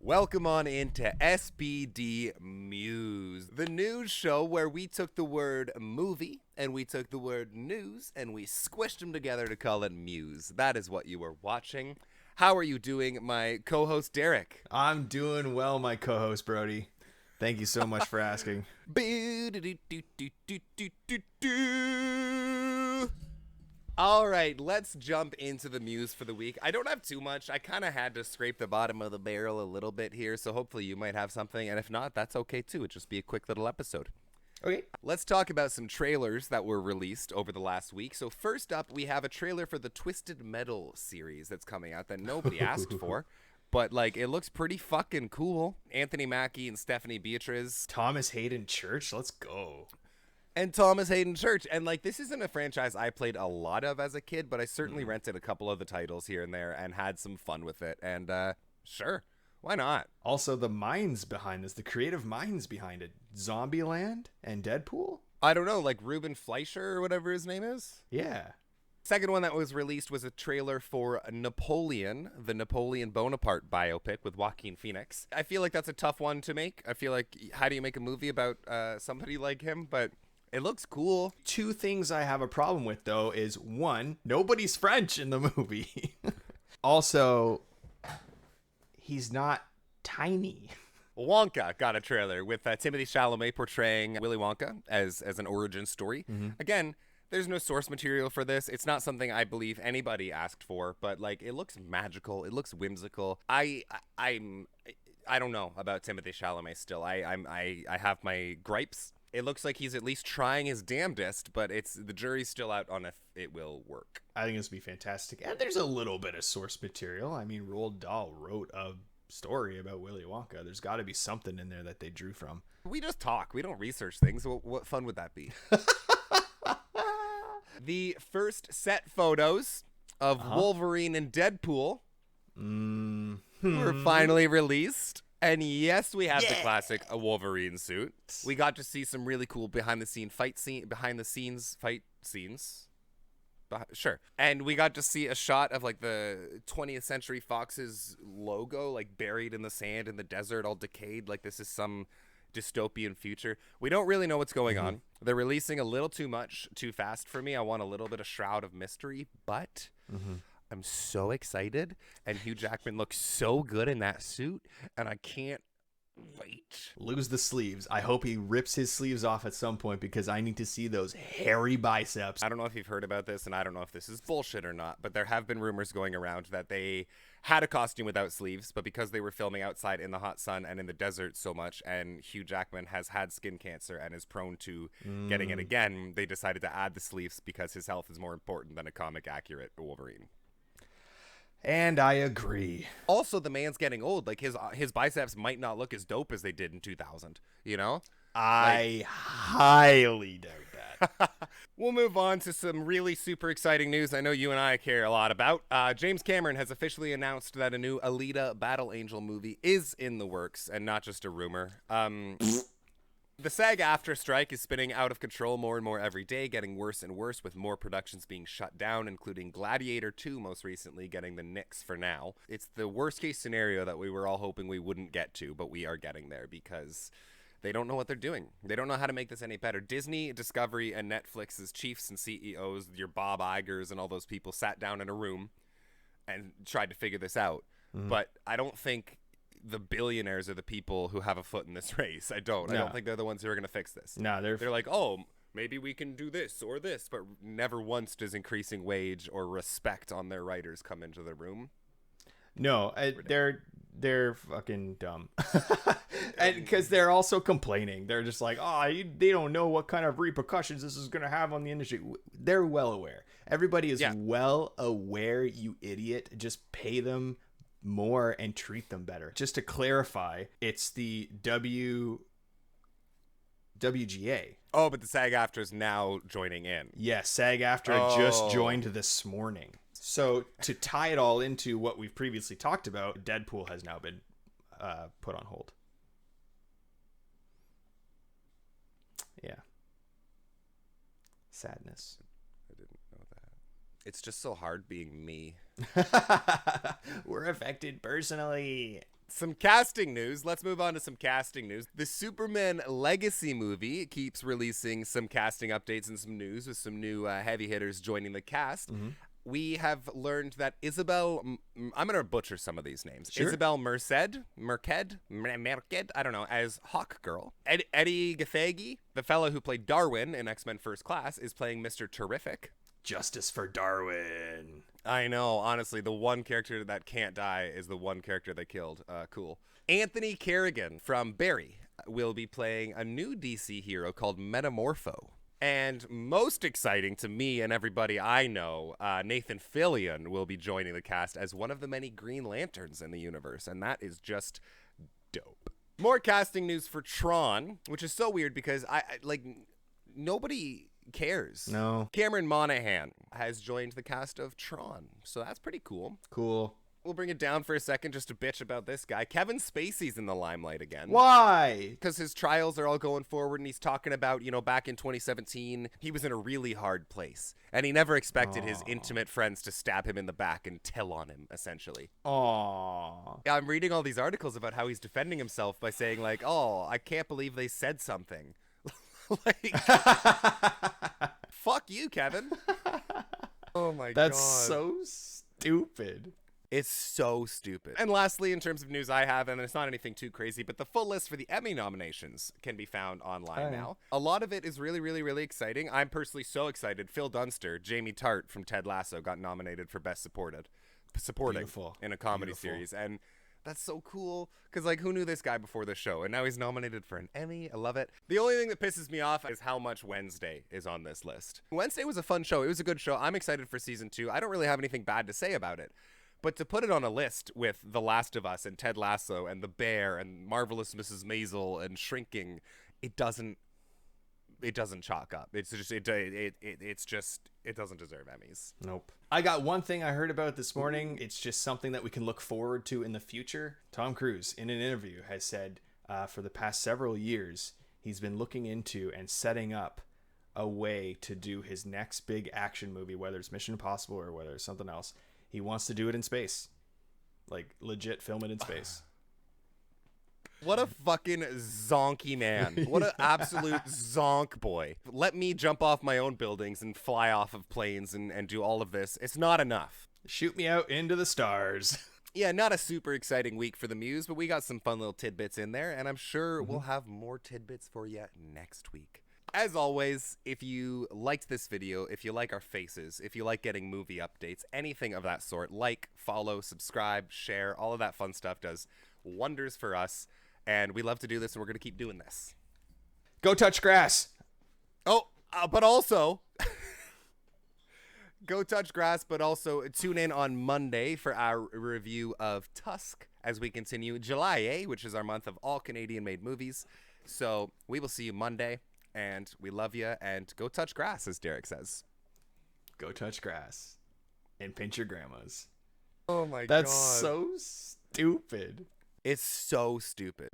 Welcome on into SBD MEWS, the news show where we took the word movie and we took the word news and we squished them together to call it Muse. That is what you are watching. How are you doing, my co-host Derek? I'm doing well, my co-host Brody. Thank you so much for asking. All right, let's jump into the Muse for the week. I don't have too much. I kind of had to scrape the bottom of the barrel a little bit here, so hopefully you might have something, and if not, that's okay too. It'll just be a quick little episode. Okay. Let's talk about some trailers that were released over the last week. So first up, we have a trailer for the Twisted Metal series that's coming out that nobody asked for, but like it looks pretty fucking cool. Anthony Mackie and Stephanie Beatriz. Thomas Hayden Church, let's go. And Thomas Hayden Church. And like this isn't a franchise I played a lot of as a kid, but I certainly rented a couple of the titles here and there and had some fun with it. And sure, why not? Also, the minds behind this, the creative minds behind it, Zombieland and Deadpool? I don't know, like Ruben Fleischer or whatever his name is? Yeah. Second one that was released was a trailer for Napoleon, the Napoleon Bonaparte biopic with Joaquin Phoenix. I feel like that's a tough one to make. I feel like, how do you make a movie about somebody like him? But it looks cool. Two things I have a problem with, though, is one, nobody's French in the movie. Also, he's not tiny. Wonka got a trailer with Timothée Chalamet portraying Willy Wonka as an origin story. Again, there's no source material for this. It's not something I believe anybody asked for, but like it looks magical. It looks whimsical. I don't know about Timothée Chalamet still. I have my gripes. It looks like he's at least trying his damnedest, but the jury's still out on if it will work. I think this would be fantastic. And there's a little bit of source material. I mean, Roald Dahl wrote a story about Willy Wonka. There's got to be something in there that they drew from. We just talk. We don't research things. What fun would that be? The first set photos of Wolverine and Deadpool were finally released. And yes, we have the classic Wolverine suit. We got to see some really cool behind the scenes fight scenes. Sure. And we got to see a shot of like the 20th Century Fox's logo like buried in the sand in the desert, all decayed, like this is some dystopian future. We don't really know what's going on. They're releasing a little too much too fast for me. I want a little bit of Shroud of Mystery, but I'm so excited, and Hugh Jackman looks so good in that suit, and I can't wait. Lose the sleeves. I hope he rips his sleeves off at some point because I need to see those hairy biceps. I don't know if you've heard about this, and I don't know if this is bullshit or not, but there have been rumors going around that they had a costume without sleeves, but because they were filming outside in the hot sun and in the desert so much, and Hugh Jackman has had skin cancer and is prone to getting it again, they decided to add the sleeves because his health is more important than a comic-accurate Wolverine. And I agree. Also, the man's getting old. Like his biceps might not look as dope as they did in 2000. You know, I highly doubt that. We'll move on to some really super exciting news I know you and I care a lot about. James Cameron has officially announced that a new Alita Battle Angel movie is in the works and not just a rumor. The SAG-AFTRA strike is spinning out of control more and more every day, getting worse and worse with more productions being shut down, including Gladiator 2 most recently getting the nix for now. It's the worst case scenario that we were all hoping we wouldn't get to, but we are getting there because they don't know what they're doing. They don't know how to make this any better. Disney, Discovery, and Netflix's chiefs and CEOs, your Bob Igers and all those people sat down in a room and tried to figure this out. But I don't think the billionaires are the people who have a foot in this race. I don't think they're the ones who are going to fix this. No, they're like, oh, maybe we can do this or this, but never once does increasing wage or respect on their writers come into the room. No, they're fucking dumb. And because they're also complaining. They're just like, they don't know what kind of repercussions this is going to have on the industry. They're well aware. Everybody is well aware, you idiot. Just pay them more and treat them better. Just to clarify, it's the WGA. Oh, but the SAG-AFTRA is now joining in. Yes, SAG-AFTRA just joined this morning. So to tie it all into what we've previously talked about, Deadpool has now been put on hold. Yeah. Sadness. I didn't know that. It's just so hard being me. We're affected personally. Some casting news. Let's move on to some casting news. The Superman Legacy movie keeps releasing some casting updates and some news with some new heavy hitters joining the cast. We have learned that I'm going to butcher some of these names. Sure. Isabel Merced, I don't know, as Hawk Girl. Eddie Gathegi, the fellow who played Darwin in X-Men First Class, is playing Mr. Terrific. Justice for Darwin. I know, honestly, the one character that can't die is the one character they killed. Cool. Anthony Kerrigan from Barry will be playing a new DC hero called Metamorpho. And most exciting to me and everybody I know, Nathan Fillion will be joining the cast as one of the many Green Lanterns in the universe, and that is just dope. More casting news for Tron, which is so weird because nobody cares. No. Cameron Monaghan has joined the cast of Tron, so that's pretty cool. Cool. We'll bring it down for a second just to bitch about this guy. Kevin Spacey's in the limelight again. Why? Because his trials are all going forward, and he's talking about, back in 2017, he was in a really hard place, and he never expected his intimate friends to stab him in the back and tell on him, essentially. Aww. Yeah, I'm reading all these articles about how he's defending himself by saying, like, oh, I can't believe they said something. Like, fuck you, Kevin. Oh, my God. That's so stupid. It's so stupid. And lastly, in terms of news I have, and it's not anything too crazy, but the full list for the Emmy nominations can be found online now. A lot of it is really, really, really exciting. I'm personally so excited. Phil Dunster, Jamie Tart from Ted Lasso got nominated for Best Supporting Beautiful. in a comedy series. And that's so cool because, who knew this guy before the show? And now he's nominated for an Emmy. I love it. The only thing that pisses me off is how much Wednesday is on this list. Wednesday was a fun show. It was a good show. I'm excited for season 2. I don't really have anything bad to say about it. But to put it on a list with The Last of Us and Ted Lasso and The Bear and Marvelous Mrs. Maisel and Shrinking, it doesn't chalk up. It doesn't deserve Emmys. Nope. I got one thing I heard about this morning. It's just something that we can look forward to in the future. Tom Cruise, in an interview, has said for the past several years, he's been looking into and setting up a way to do his next big action movie, whether it's Mission Impossible or whether it's something else. He wants to do it in space. Like, legit film it in space. What a fucking zonky man. What an absolute zonk boy. Let me jump off my own buildings and fly off of planes and do all of this. It's not enough. Shoot me out into the stars. Yeah, not a super exciting week for the Muse, but we got some fun little tidbits in there, and I'm sure we'll have more tidbits for you next week. As always, if you liked this video, if you like our faces, if you like getting movie updates, anything of that sort, follow, subscribe, share, all of that fun stuff does wonders for us. And we love to do this, and we're going to keep doing this. Go touch grass. Oh, but also, go touch grass, but also tune in on Monday for our review of TUSK as we continue July, which is our month of all Canadian-made movies. So we will see you Monday. And we love you, and go touch grass, as Derek says. Go touch grass. And pinch your grandmas. Oh my God. That's so stupid. It's so stupid.